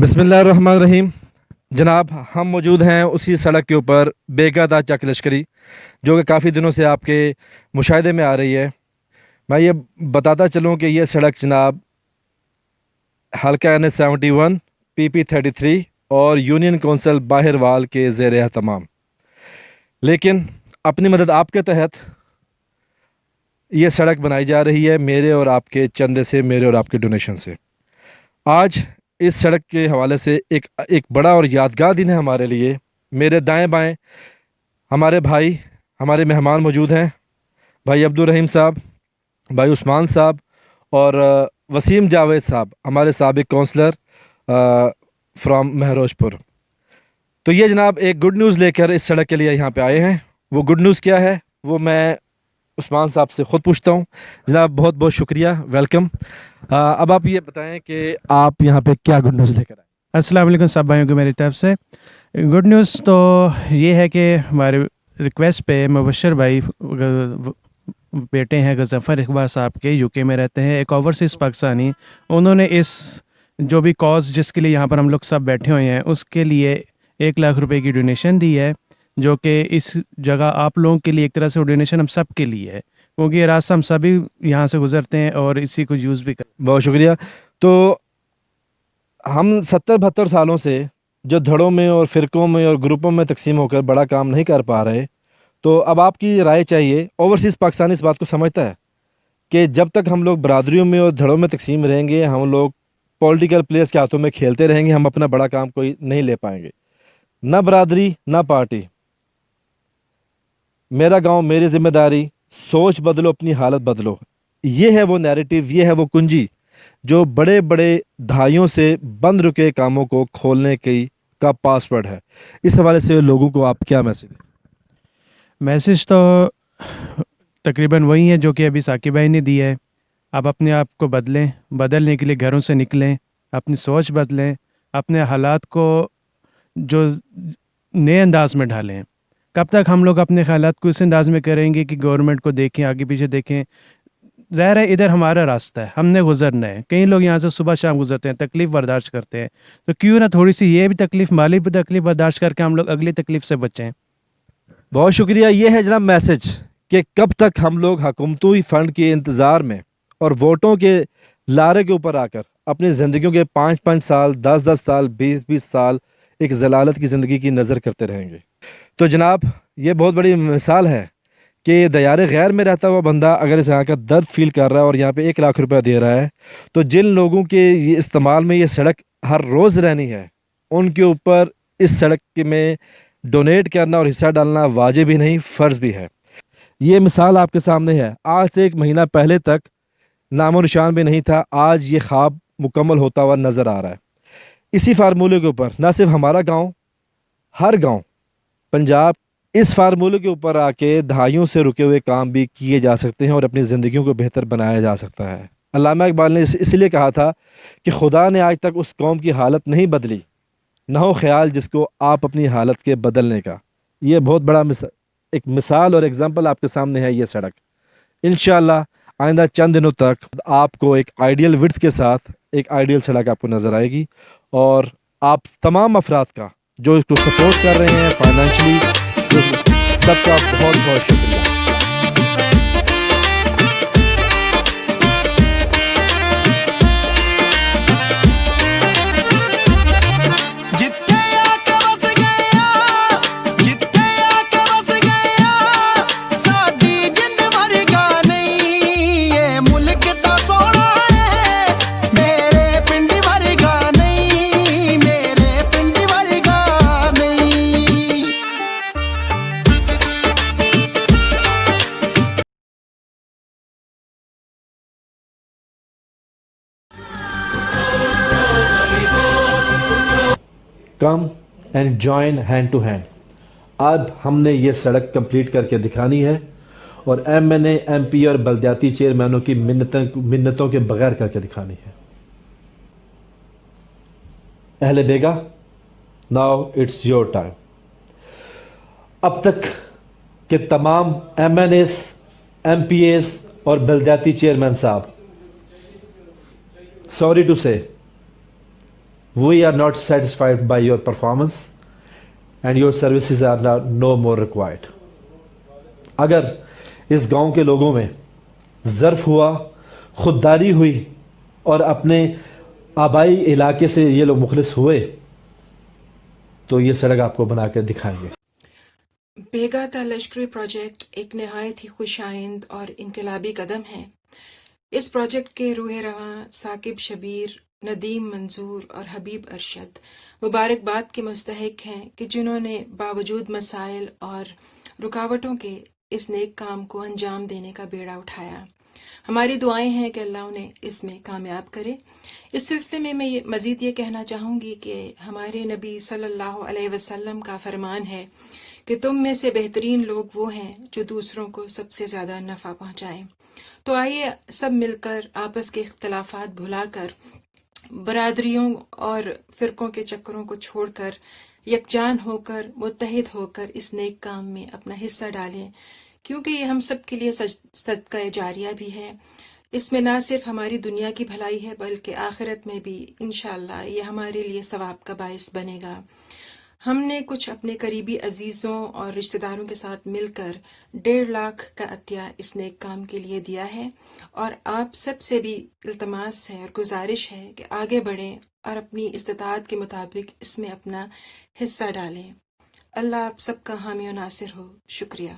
بسم اللہ الرحمن الرحیم۔ جناب ہم موجود ہیں اسی سڑک کے اوپر بیگا دا چک لشکری، جو کہ کافی دنوں سے آپ کے مشاہدے میں آ رہی ہے۔ میں یہ بتاتا چلوں کہ یہ سڑک جناب حلقہ NH71 PP33 اور یونین کونسل باہروال کے زیر اہتمام، لیکن اپنی مدد آپ کے تحت یہ سڑک بنائی جا رہی ہے، میرے اور آپ کے چندے سے، میرے اور آپ کے ڈونیشن سے۔ آج اس سڑک کے حوالے سے ایک بڑا اور یادگار دن ہے ہمارے لیے۔ میرے دائیں بائیں ہمارے بھائی، ہمارے مہمان موجود ہیں، بھائی عبدالرحیم صاحب، بھائی عثمان صاحب اور وسیم جاوید صاحب، ہمارے سابق کونسلر فرام مہروز پور۔ تو یہ جناب ایک گڈ نیوز لے کر اس سڑک کے لیے یہاں پہ آئے ہیں۔ وہ گڈ نیوز کیا ہے وہ میں عثمان صاحب سے خود پوچھتا ہوں۔ جناب بہت بہت شکریہ، ویلکم۔ اب آپ یہ بتائیں کہ آپ یہاں پہ کیا گڈ نیوز لے کر آئے؟ السلام علیکم سب بھائیوں کو میری طرف سے گڈ نیوز تو یہ ہے کہ ہمارے ریکویسٹ پہ مبشر بھائی بیٹے ہیں غضنفر اقبال صاحب کے، UK میں رہتے ہیں، ایک اوورسیز پاکستانی، انہوں نے اس جو بھی کاز جس کے لیے یہاں پر ہم لوگ سب بیٹھے ہوئے ہیں اس کے لیے 1 لاکھ روپے کی ڈونیشن دی ہے، جو کہ اس جگہ آپ لوگوں کے لیے ایک طرح سے وہ ڈونیشن ہم سب کے لیے ہے، کیونکہ یہ راستہ ہم سبھی یہاں سے گزرتے ہیں اور اسی کو یوز بھی کرتے ہیں۔ بہت شکریہ۔ تو ہم 70-72 سالوں سے جو دھڑوں میں اور فرقوں میں اور گروپوں میں تقسیم ہو کر بڑا کام نہیں کر پا رہے، تو اب آپ کی رائے چاہیے۔ اوورسیز پاکستانی اس بات کو سمجھتا ہے کہ جب تک ہم لوگ برادریوں میں اور دھڑوں میں تقسیم رہیں گے، ہم لوگ پولیٹیکل پلیئرس کے ہاتھوں میں کھیلتے رہیں گے، ہم اپنا بڑا کام کوئی نہیں لے پائیں گے، نہ برادری نہ پارٹی۔ میرا گاؤں میری ذمہ داری، سوچ بدلو اپنی حالت بدلو، یہ ہے وہ نیریٹیو، یہ ہے وہ کنجی جو بڑے بڑے دہائیوں سے بند رکے کاموں کو کھولنے کا پاسورڈ ہے۔ اس حوالے سے لوگوں کو آپ کیا میسیج دیں؟ میسیج تو تقریباً وہی ہے جو کہ ابھی ثاقب بھائی نے دی ہے۔ آپ اپنے آپ کو بدلیں، بدلنے کے لیے گھروں سے نکلیں، اپنی سوچ بدلیں، اپنے حالات کو جو نئے انداز میں ڈھالیں۔ کب تک ہم لوگ اپنے خیالات کو اس انداز میں کریں گے کہ گورنمنٹ کو دیکھیں، آگے پیچھے دیکھیں؟ ظاہر ہے ادھر ہمارا راستہ ہے، ہم نے گزرنا ہے۔ کئی لوگ یہاں سے صبح شام گزرتے ہیں، تکلیف برداشت کرتے ہیں، تو کیوں نہ تھوڑی سی یہ بھی تکلیف، مالی بھی تکلیف برداشت کر کے ہم لوگ اگلی تکلیف سے بچیں۔ بہت شکریہ۔ یہ ہے جناب میسج کہ کب تک ہم لوگ حکومتی فنڈ کے انتظار میں اور ووٹوں کے لارے کے اوپر آ کر اپنی زندگیوں کے 5-5 سال، 10-10 سال، 20-20 سال ایک ضلالت کی زندگی کی نظر کرتے رہیں گے؟ تو جناب یہ بہت بڑی مثال ہے کہ دیار غیر میں رہتا ہوا بندہ اگر اس یہاں کا درد فیل کر رہا ہے اور یہاں پہ 1 لاکھ روپیہ دے رہا ہے، تو جن لوگوں کے یہ استعمال میں یہ سڑک ہر روز رہنی ہے، ان کے اوپر اس سڑک میں ڈونیٹ کرنا اور حصہ ڈالنا واجب ہی نہیں، فرض بھی ہے۔ یہ مثال آپ کے سامنے ہے۔ آج سے 1 مہینہ پہلے تک نام و نشان بھی نہیں تھا، آج یہ خواب مکمل ہوتا ہوا نظر آ رہا ہے۔ اسی فارمولے کے اوپر نہ صرف ہمارا گاؤں، ہر گاؤں پنجاب اس فارمولے کے اوپر آ کے دہائیوں سے رکے ہوئے کام بھی کیے جا سکتے ہیں اور اپنی زندگیوں کو بہتر بنایا جا سکتا ہے۔ علامہ اقبال نے اس لیے کہا تھا کہ خدا نے آج تک اس قوم کی حالت نہیں بدلی، نہ ہو خیال جس کو آپ اپنی حالت کے بدلنے کا۔ یہ بہت بڑا ایک مثال اور ایگزامپل آپ کے سامنے ہے یہ سڑک۔ انشاءاللہ آئندہ چند دنوں تک آپ کو ایک آئیڈیل وڈتھ کے ساتھ ایک آئیڈیل سڑک آپ کو نظر آئے گی، اور آپ تمام افراد کا جو اس کو سپورٹ کر رہے ہیں فائنینشلی، سب کا بہت بہت شکریہ۔ Come and join hand to hand. اب ہم نے یہ سڑک کمپلیٹ کر کے دکھانی ہے، اور MNA MP اور بلدیاتی چیئرمینوں کی منتوں کے بغیر کر کے دکھانی ہے۔ اہل بیگا، ناؤ اٹس یور ٹائم۔ اب تک کے تمام MNAs، MPAs اور بلدیاتی چیئرمین صاحب، سوری ٹو سے We are not satisfied by your performance and your services are no more required. اگر اس گاؤں کے لوگوں میں ظرف ہوا، خودداری ہوئی اور اپنے آبائی علاقے سے یہ لوگ مخلص ہوئے تو یہ سڑک آپ کو بنا کر دکھائیں گے. بیگا تا لشکری پروجیکٹ ایک نہایت ہی خوش آئند اور انقلابی قدم ہے. اس پروجیکٹ کے روح رواں ثاقب شبیر، ندیم منظور اور حبیب ارشد مبارکباد کے مستحق ہیں کہ جنہوں نے باوجود مسائل اور رکاوٹوں کے اس نیک کام کو انجام دینے کا بیڑا اٹھایا. ہماری دعائیں ہیں کہ اللہ انہیں اس میں کامیاب کرے. اس سلسلے میں مزید یہ کہنا چاہوں گی کہ ہمارے نبی صلی اللہ علیہ وسلم کا فرمان ہے کہ تم میں سے بہترین لوگ وہ ہیں جو دوسروں کو سب سے زیادہ نفع پہنچائیں. تو آئیے سب مل کر آپس کے اختلافات بھلا کر، برادریوں اور فرقوں کے چکروں کو چھوڑ کر، یکجان ہو کر، متحد ہو کر اس نیک کام میں اپنا حصہ ڈالیں، کیونکہ یہ ہم سب کے لیے صدقہ جاریہ بھی ہے. اس میں نہ صرف ہماری دنیا کی بھلائی ہے بلکہ آخرت میں بھی انشاءاللہ یہ ہمارے لیے ثواب کا باعث بنے گا. ہم نے کچھ اپنے قریبی عزیزوں اور رشتہ داروں کے ساتھ مل کر 1.5 لاکھ کا عطیہ اس نیک کام کے لیے دیا ہے، اور آپ سب سے بھی التماس ہے اور گزارش ہے کہ آگے بڑھیں اور اپنی استطاعت کے مطابق اس میں اپنا حصہ ڈالیں. اللہ آپ سب کا حامی و ناصر ہو. شکریہ.